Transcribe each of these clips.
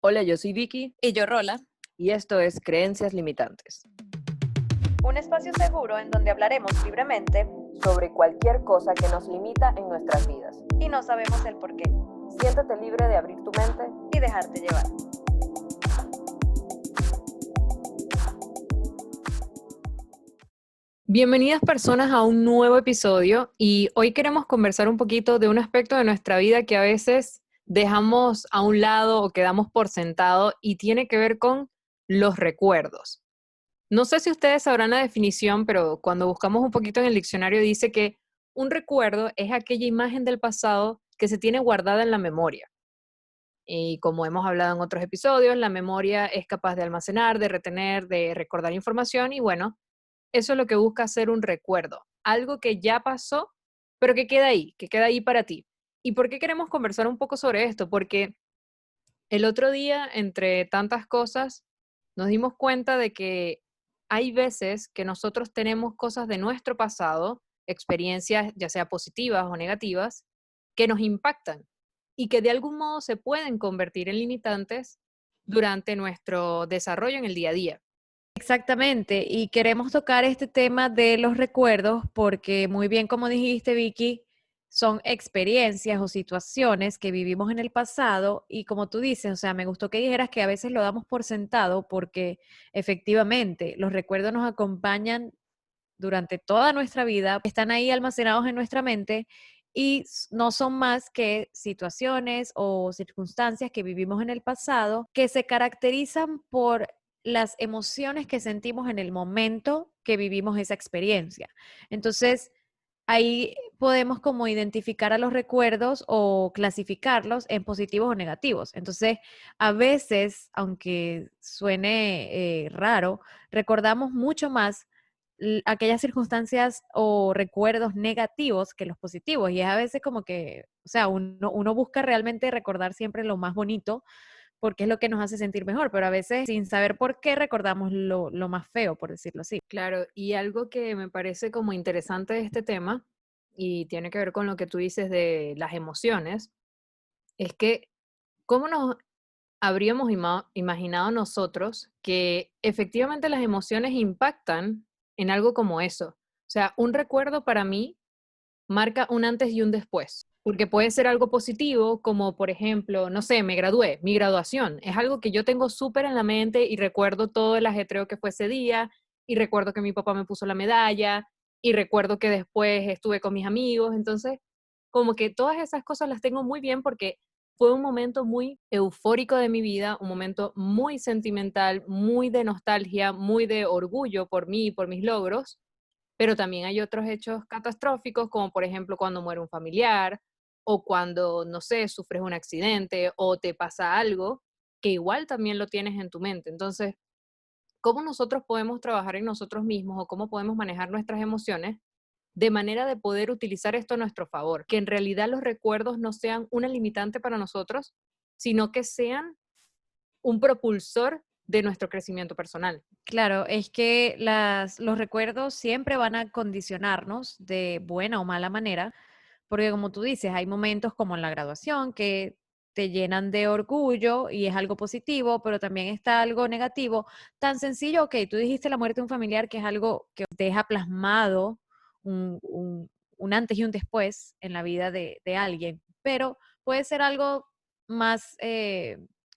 Hola, yo soy Vicky Y yo, Rola, y esto es Creencias Limitantes. un espacio seguro en donde hablaremos libremente Sobre cualquier cosa que nos limita en nuestras vidas. y no sabemos el por qué Siéntete libre de abrir tu mente. y dejarte llevar. Bienvenidas personas a un nuevo episodio y hoy queremos conversar un poquito de un aspecto de nuestra vida que a veces dejamos a un lado o quedamos por sentado y tiene que ver con los recuerdos. No sé si ustedes sabrán la definición, pero cuando buscamos un poquito en el diccionario dice que un recuerdo es aquella imagen del pasado que se tiene guardada en la memoria. Y como hemos hablado en otros episodios, la memoria es capaz de almacenar, de retener, de recordar información y bueno, eso es lo que busca hacer un recuerdo, algo que ya pasó, pero que queda ahí para ti. ¿Y por qué queremos conversar un poco sobre esto? Porque el otro día, entre tantas cosas, nos dimos cuenta de que hay veces que nosotros tenemos cosas de nuestro pasado, experiencias ya sea positivas o negativas, que nos impactan y que de algún modo se pueden convertir en limitantes durante nuestro desarrollo en el día a día. Exactamente, y queremos tocar este tema de los recuerdos porque muy bien como dijiste, Vicky, son experiencias o situaciones que vivimos en el pasado y como tú dices, o sea, me gustó que dijeras que a veces lo damos por sentado porque efectivamente los recuerdos nos acompañan durante toda nuestra vida, están ahí almacenados en nuestra mente y no son más que situaciones o circunstancias que vivimos en el pasado que se caracterizan por las emociones que sentimos en el momento que vivimos esa experiencia. Entonces, ahí podemos como identificar a los recuerdos o clasificarlos en positivos o negativos. Entonces, a veces, aunque suene raro, recordamos mucho más aquellas circunstancias o recuerdos negativos que los positivos. Y es a veces como que, o sea, uno busca realmente recordar siempre lo más bonito porque es lo que nos hace sentir mejor, pero a veces sin saber por qué recordamos lo más feo, por decirlo así. Claro, y algo que me parece como interesante de este tema, y tiene que ver con lo que tú dices de las emociones, es que cómo nos habríamos imaginado nosotros que efectivamente las emociones impactan en algo como eso. O sea, un recuerdo para mí marca un antes y un después, porque puede ser algo positivo, como por ejemplo, no sé, me gradué, mi graduación, es algo que yo tengo súper en la mente y recuerdo todo el ajetreo que fue ese día, y recuerdo que mi papá me puso la medalla, y recuerdo que después estuve con mis amigos, entonces, como que todas esas cosas las tengo muy bien porque fue un momento muy eufórico de mi vida, un momento muy sentimental, muy de nostalgia, muy de orgullo por mí y por mis logros, pero también hay otros hechos catastróficos, como por ejemplo cuando muere un familiar o cuando, no sé, sufres un accidente o te pasa algo que igual también lo tienes en tu mente. Entonces, ¿cómo nosotros podemos trabajar en nosotros mismos o cómo podemos manejar nuestras emociones de manera de poder utilizar esto a nuestro favor? Que en realidad los recuerdos no sean una limitante para nosotros, sino que sean un propulsor de nuestro crecimiento personal. Claro, es que los recuerdos siempre van a condicionarnos de buena o mala manera, porque como tú dices, hay momentos como en la graduación que te llenan de orgullo y es algo positivo, pero también está algo negativo. Tan sencillo, ok, tú dijiste la muerte de un familiar, que es algo que deja plasmado un, un- un antes y un después en la vida de alguien, pero puede ser algo más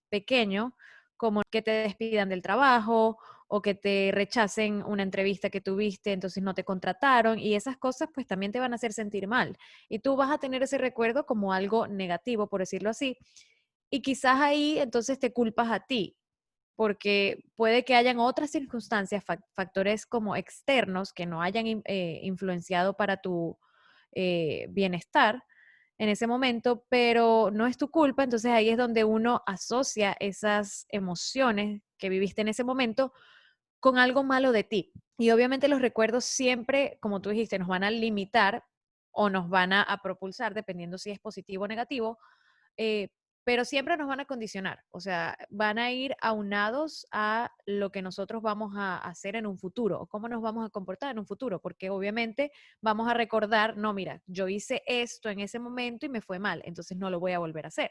pequeño, como que te despidan del trabajo o que te rechacen una entrevista que tuviste, entonces no te contrataron y esas cosas pues también te van a hacer sentir mal. Y tú vas a tener ese recuerdo como algo negativo, por decirlo así, y quizás ahí entonces te culpas a ti, porque puede que hayan otras circunstancias, factores como externos que no hayan influenciado para tu bienestar en ese momento, pero no es tu culpa, entonces ahí es donde uno asocia esas emociones que viviste en ese momento con algo malo de ti. Y obviamente los recuerdos siempre, como tú dijiste, nos van a limitar o nos van a propulsar, dependiendo si es positivo o negativo, eh, pero siempre nos van a condicionar, o sea, van a ir aunados a lo que nosotros vamos a hacer en un futuro o cómo nos vamos a comportar en un futuro, porque obviamente vamos a recordar, no, mira, yo hice esto en ese momento y me fue mal, entonces no lo voy a volver a hacer.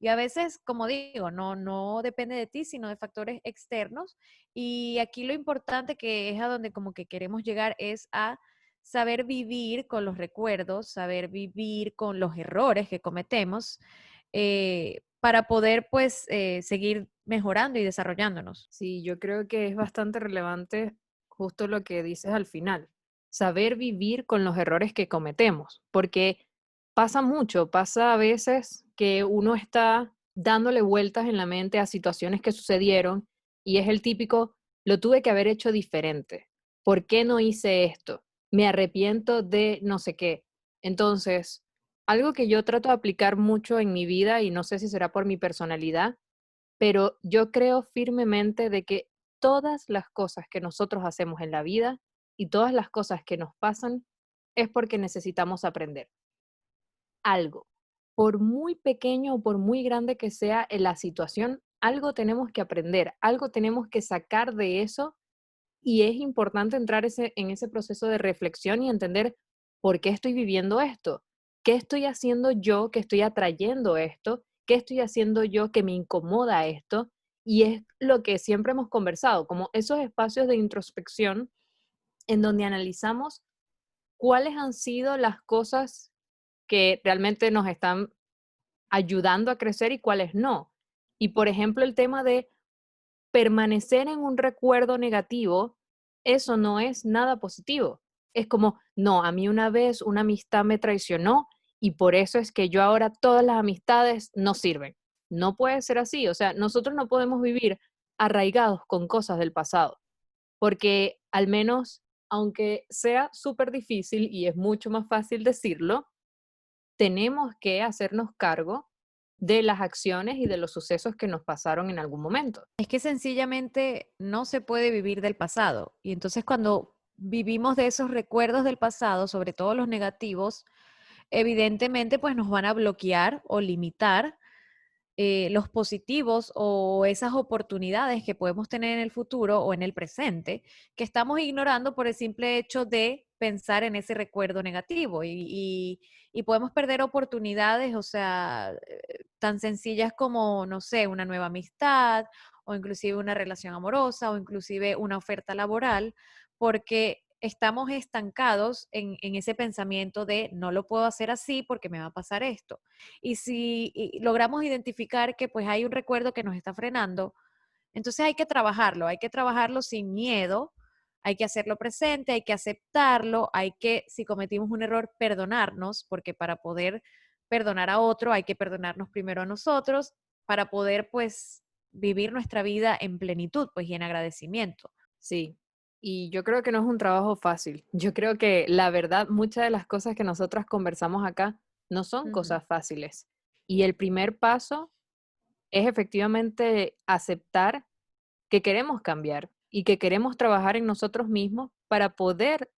Y a veces, como digo, no depende de ti, sino de factores externos. Y aquí lo importante que es a donde como que queremos llegar es a saber vivir con los recuerdos, saber vivir con los errores que cometemos, para poder pues seguir mejorando y desarrollándonos. Sí, yo creo que es bastante relevante justo lo que dices al final, saber vivir con los errores que cometemos, porque pasa mucho, pasa a veces que uno está dándole vueltas en la mente a situaciones que sucedieron y es el típico, lo tuve que haber hecho diferente, ¿por qué no hice esto? Me arrepiento de no sé qué. Entonces, algo que yo trato de aplicar mucho en mi vida y no sé si será por mi personalidad, pero yo creo firmemente de que todas las cosas que nosotros hacemos en la vida y todas las cosas que nos pasan es porque necesitamos aprender algo. Por muy pequeño o por muy grande que sea en la situación, algo tenemos que aprender, algo tenemos que sacar de eso y es importante entrar en ese proceso de reflexión y entender por qué estoy viviendo esto, qué estoy haciendo yo que estoy atrayendo esto, qué estoy haciendo yo que me incomoda esto. Y es lo que siempre hemos conversado, como esos espacios de introspección en donde analizamos cuáles han sido las cosas que realmente nos están ayudando a crecer y cuáles no. Y por ejemplo, el tema de permanecer en un recuerdo negativo, eso no es nada positivo. Es como, no, a mí una vez una amistad me traicionó y por eso es que yo ahora todas las amistades no sirven. No puede ser así, o sea, nosotros no podemos vivir arraigados con cosas del pasado, porque al menos, aunque sea súper difícil y es mucho más fácil decirlo, tenemos que hacernos cargo de las acciones y de los sucesos que nos pasaron en algún momento. Es que sencillamente no se puede vivir del pasado. Y entonces cuando vivimos de esos recuerdos del pasado, sobre todo los negativos, evidentemente pues nos van a bloquear o limitar los positivos o esas oportunidades que podemos tener en el futuro o en el presente, que estamos ignorando por el simple hecho de pensar en ese recuerdo negativo y podemos perder oportunidades, o sea, tan sencillas como, no sé, una nueva amistad o inclusive una relación amorosa o inclusive una oferta laboral, porque estamos estancados en ese pensamiento de no lo puedo hacer así porque me va a pasar esto. Y si logramos identificar que pues hay un recuerdo que nos está frenando, entonces hay que trabajarlo sin miedo, hay que hacerlo presente, hay que aceptarlo, hay que, si cometimos un error, perdonarnos, porque para poder perdonar a otro hay que perdonarnos primero a nosotros, para poder pues vivir nuestra vida en plenitud, pues y en agradecimiento. Sí, y yo creo que no es un trabajo fácil. Yo creo que la verdad, muchas de las cosas que nosotras conversamos acá no son Ujú. cosas fáciles. Y el primer paso es efectivamente aceptar que queremos cambiar y que queremos trabajar en nosotros mismos para poder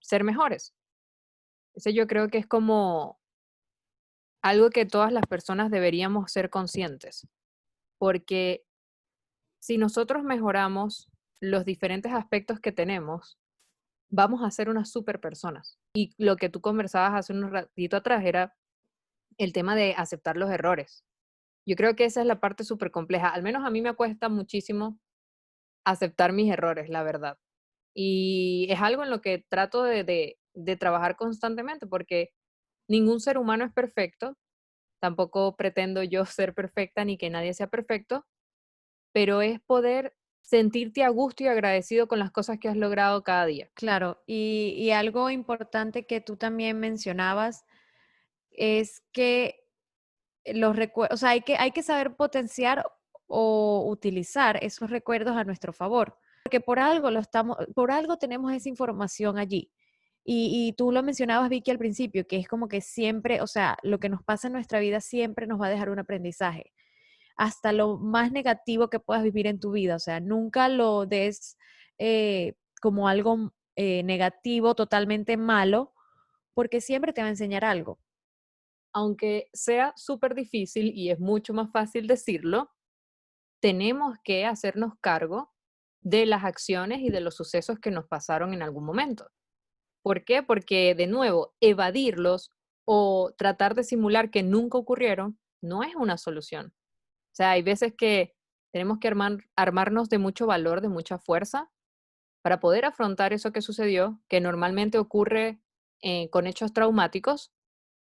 ser mejores. Ese yo creo que es como algo que todas las personas deberíamos ser conscientes, porque si nosotros mejoramos los diferentes aspectos que tenemos, vamos a ser unas super personas. Y lo que tú conversabas hace un ratito atrás era el tema de aceptar los errores. Yo creo que esa es la parte súper compleja. Al menos a mí me cuesta muchísimo aceptar mis errores, la verdad. Y es algo en lo que trato de trabajar constantemente porque ningún ser humano es perfecto. Tampoco pretendo yo ser perfecta ni que nadie sea perfecto, pero es poder sentirte a gusto y agradecido con las cosas que has logrado cada día. Claro, y algo importante que tú también mencionabas es que los recuerdos, o sea, hay que saber potenciar o utilizar esos recuerdos a nuestro favor, porque por algo tenemos esa información allí. Y tú lo mencionabas, Vicky, al principio, que es como que siempre, o sea, lo que nos pasa en nuestra vida siempre nos va a dejar un aprendizaje, hasta lo más negativo que puedas vivir en tu vida, o sea, nunca lo des como algo negativo, totalmente malo, porque siempre te va a enseñar algo. Aunque sea súper difícil y es mucho más fácil decirlo, tenemos que hacernos cargo de las acciones y de los sucesos que nos pasaron en algún momento. ¿Por qué? Porque, de nuevo, evadirlos o tratar de simular que nunca ocurrieron no es una solución. O sea, hay veces que tenemos que armarnos de mucho valor, de mucha fuerza, para poder afrontar eso que sucedió, que normalmente ocurre con hechos traumáticos,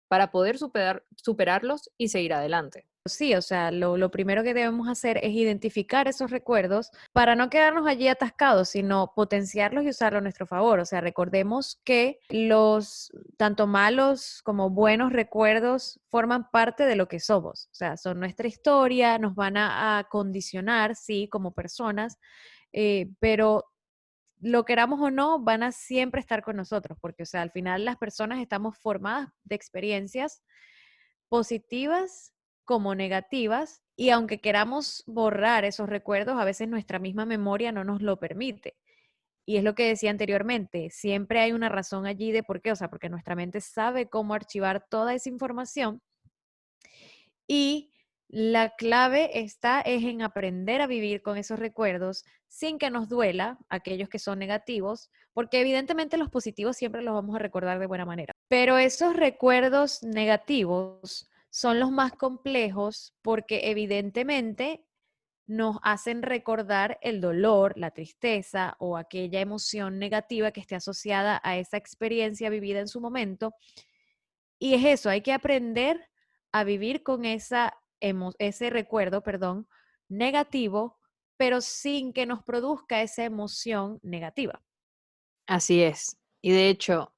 para poder superarlos y seguir adelante. Sí, o sea, lo primero que debemos hacer es identificar esos recuerdos para no quedarnos allí atascados, sino potenciarlos y usarlos a nuestro favor. O sea, recordemos que los tanto malos como buenos recuerdos forman parte de lo que somos. O sea, son nuestra historia, nos van a condicionar, sí, como personas, pero lo queramos o no, van a siempre estar con nosotros, porque, o sea, al final las personas estamos formadas de experiencias positivas como negativas, y aunque queramos borrar esos recuerdos, a veces nuestra misma memoria no nos lo permite. Y es lo que decía anteriormente, siempre hay una razón allí de por qué, o sea, porque nuestra mente sabe cómo archivar toda esa información, y la clave está es en aprender a vivir con esos recuerdos sin que nos duela aquellos que son negativos, porque evidentemente los positivos siempre los vamos a recordar de buena manera. Pero esos recuerdos negativos son los más complejos porque evidentemente nos hacen recordar el dolor, la tristeza o aquella emoción negativa que esté asociada a esa experiencia vivida en su momento. Y es eso, hay que aprender a vivir con ese recuerdo, perdón, negativo, pero sin que nos produzca esa emoción negativa. Así es. Y de hecho,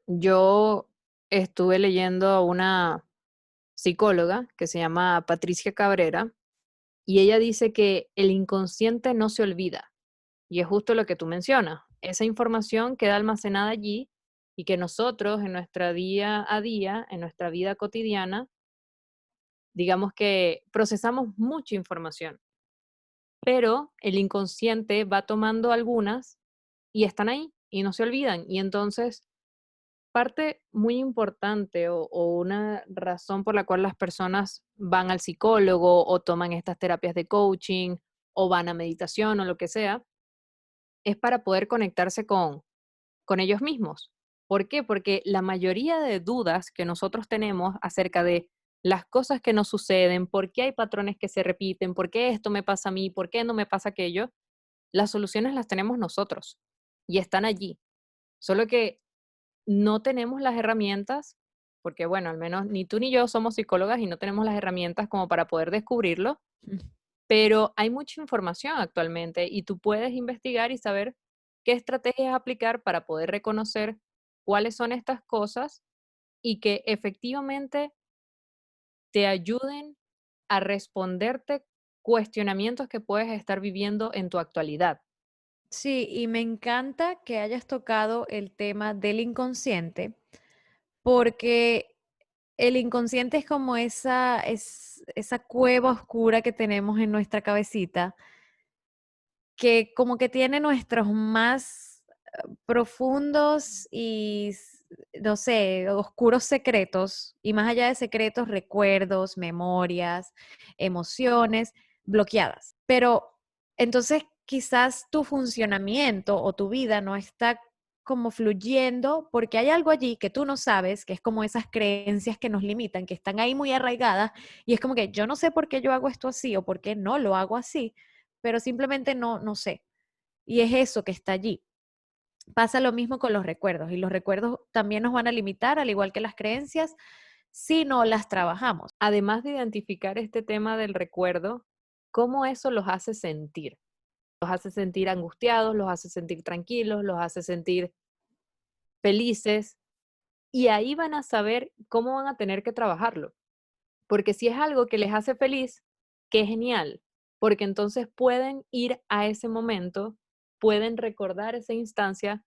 yo estuve leyendo a una psicóloga que se llama Patricia Cabrera y ella dice que el inconsciente no se olvida. Y es justo lo que tú mencionas. Esa información queda almacenada allí y que nosotros en nuestra día a día, en nuestra vida cotidiana, digamos que procesamos mucha información, pero el inconsciente va tomando algunas y están ahí y no se olvidan. Y entonces, parte muy importante o una razón por la cual las personas van al psicólogo o toman estas terapias de coaching o van a meditación o lo que sea, es para poder conectarse con ellos mismos. ¿Por qué? Porque la mayoría de dudas que nosotros tenemos acerca de las cosas que nos suceden, por qué hay patrones que se repiten, por qué esto me pasa a mí, por qué no me pasa aquello, las soluciones las tenemos nosotros y están allí. Solo que no tenemos las herramientas, porque bueno, al menos ni tú ni yo somos psicólogas y no tenemos las herramientas como para poder descubrirlo, pero hay mucha información actualmente y tú puedes investigar y saber qué estrategias aplicar para poder reconocer cuáles son estas cosas y que efectivamente te ayuden a responderte cuestionamientos que puedes estar viviendo en tu actualidad. Sí, y me encanta que hayas tocado el tema del inconsciente, porque el inconsciente es como esa cueva oscura que tenemos en nuestra cabecita, que como que tiene nuestros más profundos y, no sé, oscuros secretos, y más allá de secretos, recuerdos, memorias, emociones bloqueadas. Pero entonces quizás tu funcionamiento o tu vida no está como fluyendo porque hay algo allí que tú no sabes, que es como esas creencias que nos limitan, que están ahí muy arraigadas, y es como que yo no sé por qué yo hago esto así o por qué no lo hago así, pero simplemente no sé. Y es eso que está allí. Pasa lo mismo con los recuerdos, y los recuerdos también nos van a limitar, al igual que las creencias, si no las trabajamos. Además de identificar este tema del recuerdo, ¿cómo eso los hace sentir? Los hace sentir angustiados, los hace sentir tranquilos, los hace sentir felices, y ahí van a saber cómo van a tener que trabajarlo. Porque si es algo que les hace feliz, qué genial, porque entonces pueden ir a ese momento, pueden recordar esa instancia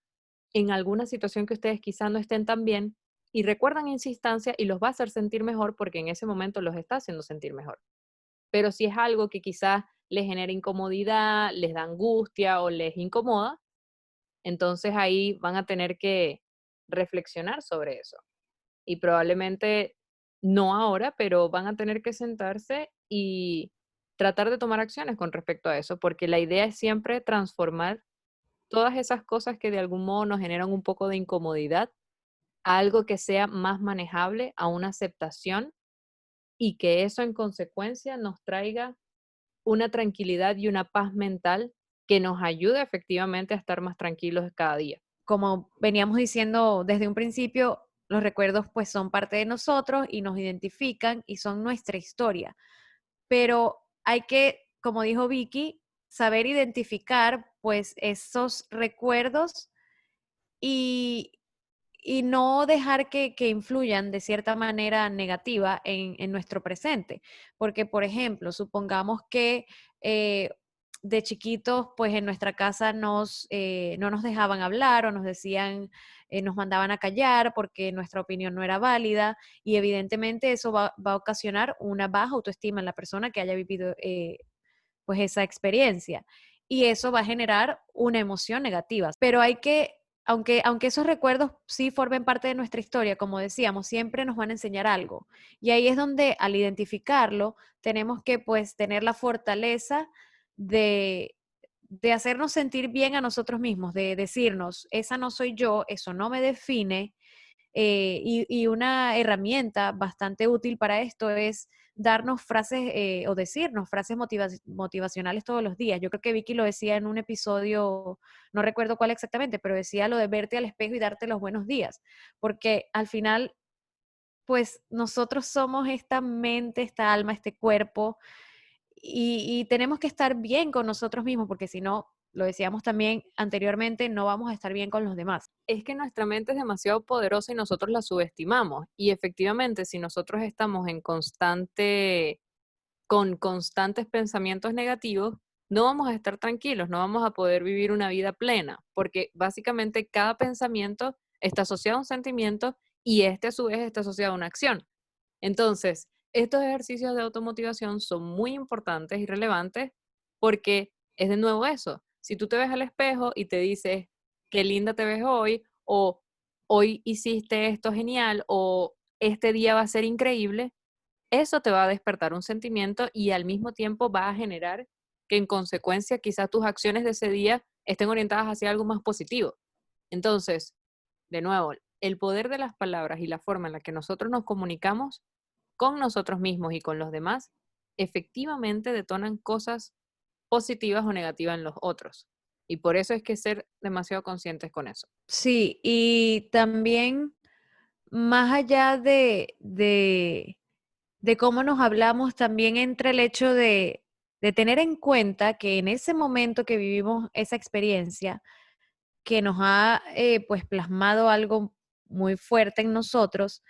en alguna situación que ustedes quizás no estén tan bien y recuerdan esa instancia y los va a hacer sentir mejor porque en ese momento los está haciendo sentir mejor. Pero si es algo que quizás les genera incomodidad, les da angustia o les incomoda, entonces ahí van a tener que reflexionar sobre eso. Y probablemente no ahora, pero van a tener que sentarse y tratar de tomar acciones con respecto a eso, porque la idea es siempre transformar todas esas cosas que de algún modo nos generan un poco de incomodidad a algo que sea más manejable, a una aceptación y que eso en consecuencia nos traiga una tranquilidad y una paz mental que nos ayude efectivamente a estar más tranquilos cada día. Como veníamos diciendo desde un principio, los recuerdos pues son parte de nosotros y nos identifican y son nuestra historia. Pero hay que, como dijo Vicky, saber identificar pues esos recuerdos y, y no dejar que influyan de cierta manera negativa en nuestro presente. Porque, por ejemplo, supongamos que eh, de chiquitos, pues en nuestra casa no nos dejaban hablar o nos decían, nos mandaban a callar porque nuestra opinión no era válida y evidentemente eso va a ocasionar una baja autoestima en la persona que haya vivido pues esa experiencia. Y eso va a generar una emoción negativa. Pero hay que, aunque esos recuerdos sí formen parte de nuestra historia, como decíamos, siempre nos van a enseñar algo. Y ahí es donde al identificarlo, tenemos que pues tener la fortaleza de, de hacernos sentir bien a nosotros mismos, de decirnos, esa no soy yo, eso no me define, y una herramienta bastante útil para esto es darnos frases o decirnos frases motivacionales todos los días. Yo creo que Vicky lo decía en un episodio, no recuerdo cuál exactamente, pero decía lo de verte al espejo y darte los buenos días, porque al final, pues nosotros somos esta mente, esta alma, este cuerpo, y tenemos que estar bien con nosotros mismos, porque si no, lo decíamos también anteriormente, no vamos a estar bien con los demás. Es que nuestra mente es demasiado poderosa y nosotros la subestimamos. Y efectivamente, si nosotros estamos con constantes pensamientos negativos, no vamos a estar tranquilos, no vamos a poder vivir una vida plena, porque básicamente cada pensamiento está asociado a un sentimiento y este a su vez está asociado a una acción. Entonces, estos ejercicios de automotivación son muy importantes y relevantes porque es de nuevo eso. Si tú te ves al espejo y te dices, qué linda te ves hoy, o hoy hiciste esto genial, o este día va a ser increíble, eso te va a despertar un sentimiento y al mismo tiempo va a generar que en consecuencia quizás tus acciones de ese día estén orientadas hacia algo más positivo. Entonces, de nuevo, el poder de las palabras y la forma en la que nosotros nos comunicamos con nosotros mismos y con los demás, efectivamente detonan cosas positivas o negativas en los otros. Y por eso es que ser demasiado conscientes con eso. Sí, y también más allá de cómo nos hablamos, también entra el hecho de tener en cuenta que en ese momento que vivimos esa experiencia, que nos ha pues plasmado algo muy fuerte en nosotros,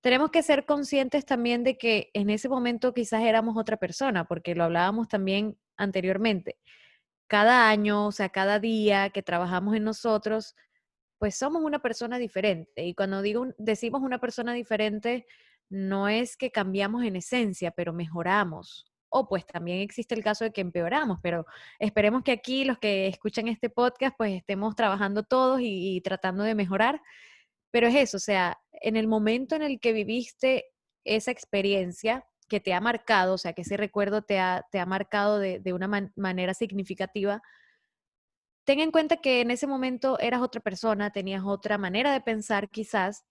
tenemos que ser conscientes también de que en ese momento quizás éramos otra persona, porque lo hablábamos también anteriormente. Cada año, o sea, cada día que trabajamos en nosotros, pues somos una persona diferente. Y cuando decimos una persona diferente, no es que cambiamos en esencia, pero mejoramos. O pues también existe el caso de que empeoramos, pero esperemos que aquí los que escuchan este podcast, pues estemos trabajando todos y tratando de mejorar. Pero es eso, o sea, en el momento en el que viviste esa experiencia que te ha marcado, o sea, que ese recuerdo te ha marcado de una manera significativa, ten en cuenta que en ese momento eras otra persona, tenías otra manera de pensar quizás,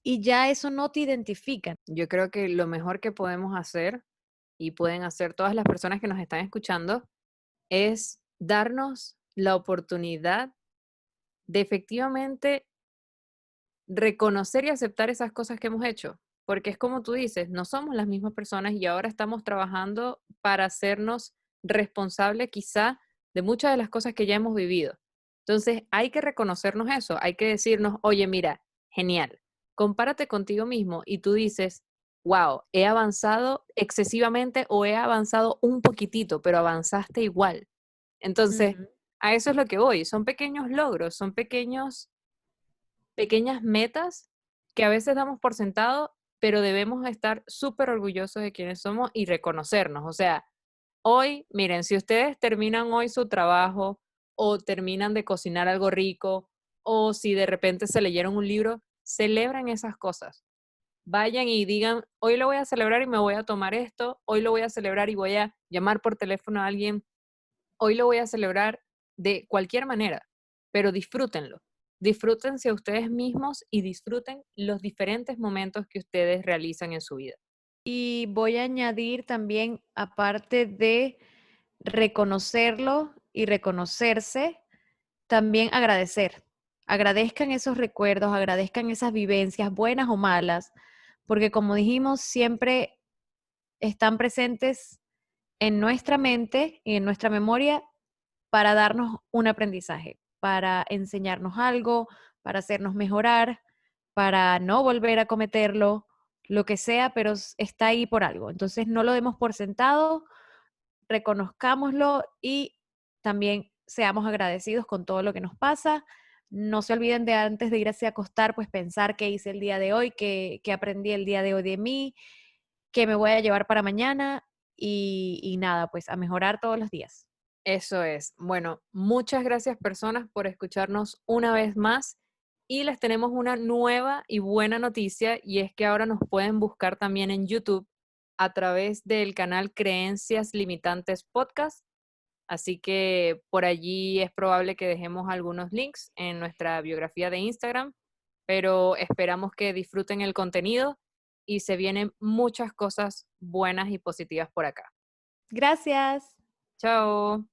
y ya eso no te identifica. Yo creo que lo mejor que podemos hacer y pueden hacer todas las personas que nos están escuchando es darnos la oportunidad de efectivamente reconocer y aceptar esas cosas que hemos hecho, porque es como tú dices, no somos las mismas personas y ahora estamos trabajando para hacernos responsables quizá de muchas de las cosas que ya hemos vivido. Entonces hay que reconocernos eso, hay que decirnos, oye, mira, genial, compárate contigo mismo y tú dices, wow, he avanzado excesivamente o he avanzado un poquitito, pero avanzaste igual. Entonces, Ujú. a eso es lo que voy, son pequeños logros, son pequeñas metas que a veces damos por sentado, pero debemos estar súper orgullosos de quienes somos y reconocernos. O sea, hoy, miren, si ustedes terminan hoy su trabajo o terminan de cocinar algo rico o si de repente se leyeron un libro, celebren esas cosas. Vayan y digan, hoy lo voy a celebrar y me voy a tomar esto, hoy lo voy a celebrar y voy a llamar por teléfono a alguien, hoy lo voy a celebrar de cualquier manera, pero disfrútenlo. Disfrútense a ustedes mismos y disfruten los diferentes momentos que ustedes realizan en su vida. Y voy a añadir también, aparte de reconocerlo y reconocerse, también agradecer. Agradezcan esos recuerdos, agradezcan esas vivencias, buenas o malas, porque como dijimos, siempre están presentes en nuestra mente y en nuestra memoria para darnos un aprendizaje, para enseñarnos algo, para hacernos mejorar, para no volver a cometerlo, lo que sea, pero está ahí por algo. Entonces no lo demos por sentado, reconozcámoslo y también seamos agradecidos con todo lo que nos pasa. No se olviden de antes de irse a acostar, pues pensar qué hice el día de hoy, qué aprendí el día de hoy de mí, qué me voy a llevar para mañana y nada, pues a mejorar todos los días. Eso es. Bueno, muchas gracias personas por escucharnos una vez más y les tenemos una nueva y buena noticia y es que ahora nos pueden buscar también en YouTube a través del canal Creencias Limitantes Podcast. Así que por allí es probable que dejemos algunos links en nuestra biografía de Instagram, pero esperamos que disfruten el contenido y se vienen muchas cosas buenas y positivas por acá. Gracias. Chao.